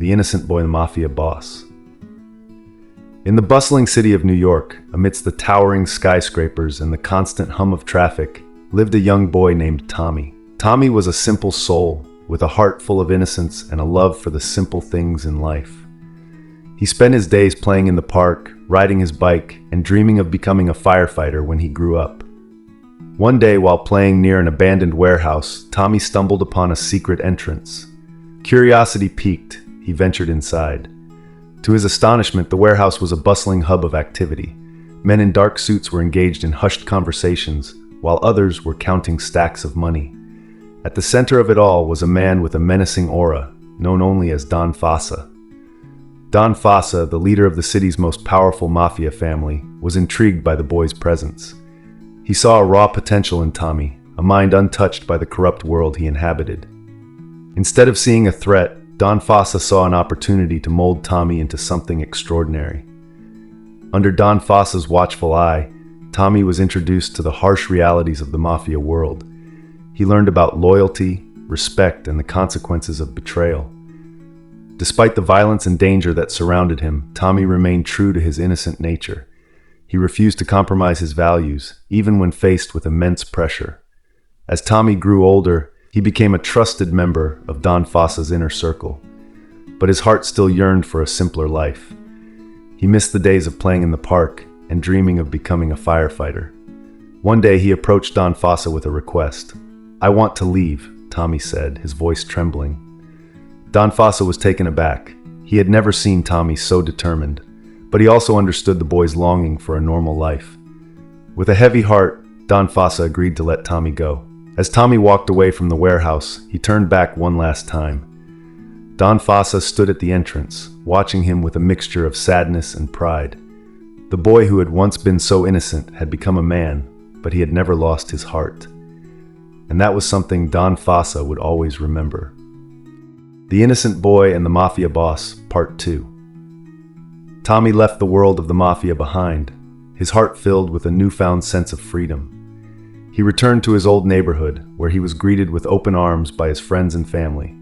the innocent boy mafia boss. In the bustling city of New York, amidst the towering skyscrapers and the constant hum of traffic, lived a young boy named Tommy. Tommy was a simple soul, with a heart full of innocence and a love for the simple things in life. He spent his days playing in the park, riding his bike, and dreaming of becoming a firefighter when he grew up. One day, while playing near an abandoned warehouse, Tommy stumbled upon a secret entrance. Curiosity piqued, he ventured inside. To his astonishment, the warehouse was a bustling hub of activity. Men in dark suits were engaged in hushed conversations, while others were counting stacks of money. At the center of it all was a man with a menacing aura, known only as Don Fossa. Don Fossa, the leader of the city's most powerful mafia family, was intrigued by the boy's presence. He saw a raw potential in Tommy, a mind untouched by the corrupt world he inhabited. Instead of seeing a threat, Don Fossa saw an opportunity to mold Tommy into something extraordinary. Under Don Fossa's watchful eye, Tommy was introduced to the harsh realities of the mafia world. He learned about loyalty, respect, and the consequences of betrayal. Despite the violence and danger that surrounded him, Tommy remained true to his innocent nature. He refused to compromise his values, even when faced with immense pressure. As Tommy grew older, he became a trusted member of Don Fossa's inner circle. But his heart still yearned for a simpler life. He missed the days of playing in the park and dreaming of becoming a firefighter. One day he approached Don Fossa with a request. "I want to leave," Tommy said, his voice trembling. Don Fossa was taken aback. He had never seen Tommy so determined, but he also understood the boy's longing for a normal life. With a heavy heart, Don Fossa agreed to let Tommy go. As Tommy walked away from the warehouse, he turned back one last time. Don Fossa stood at the entrance, watching him with a mixture of sadness and pride. The boy who had once been so innocent had become a man, but he had never lost his heart. And that was something Don Fossa would always remember. The Innocent Boy and the Mafia Boss, Part 2. Tommy left the world of the mafia behind, his heart filled with a newfound sense of freedom. He returned to his old neighborhood, where he was greeted with open arms by his friends and family.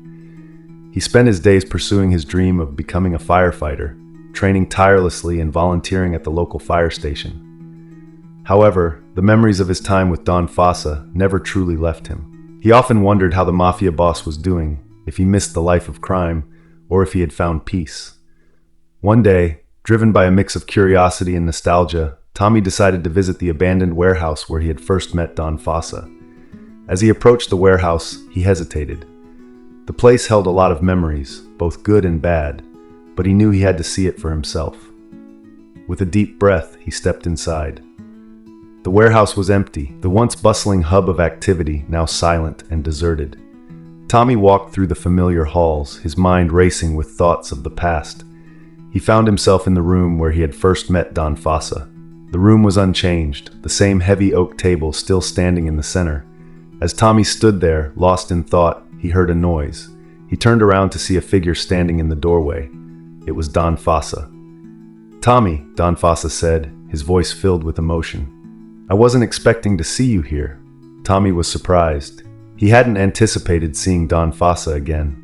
He spent his days pursuing his dream of becoming a firefighter, training tirelessly and volunteering at the local fire station. However, the memories of his time with Don Fossa never truly left him. He often wondered how the mafia boss was doing, if he missed the life of crime, or if he had found peace. One day, driven by a mix of curiosity and nostalgia, Tommy decided to visit the abandoned warehouse where he had first met Don Fossa. As he approached the warehouse, he hesitated. The place held a lot of memories, both good and bad, but he knew he had to see it for himself. With a deep breath, he stepped inside. The warehouse was empty, the once bustling hub of activity now silent and deserted. Tommy walked through the familiar halls, his mind racing with thoughts of the past. He found himself in the room where he had first met Don Fossa. The room was unchanged, the same heavy oak table still standing in the center. As Tommy stood there, lost in thought, he heard a noise. He turned around to see a figure standing in the doorway. It was Don Fossa. "Tommy," Don Fossa said, his voice filled with emotion. "I wasn't expecting to see you here." Tommy was surprised. He hadn't anticipated seeing Don Fossa again,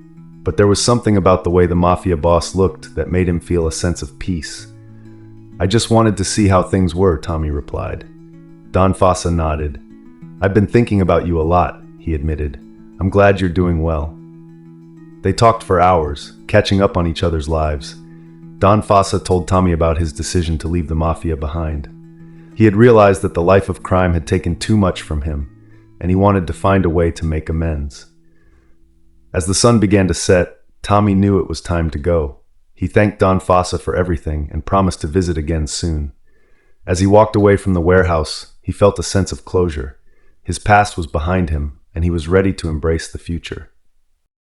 but there was something about the way the mafia boss looked that made him feel a sense of peace. "I just wanted to see how things were," Tommy replied. Don Fossa nodded. "I've been thinking about you a lot," he admitted. "I'm glad you're doing well." They talked for hours, catching up on each other's lives. Don Fossa told Tommy about his decision to leave the mafia behind. He had realized that the life of crime had taken too much from him, and he wanted to find a way to make amends. As the sun began to set, Tommy knew it was time to go. He thanked Don Fossa for everything and promised to visit again soon. As he walked away from the warehouse, he felt a sense of closure. His past was behind him, and he was ready to embrace the future.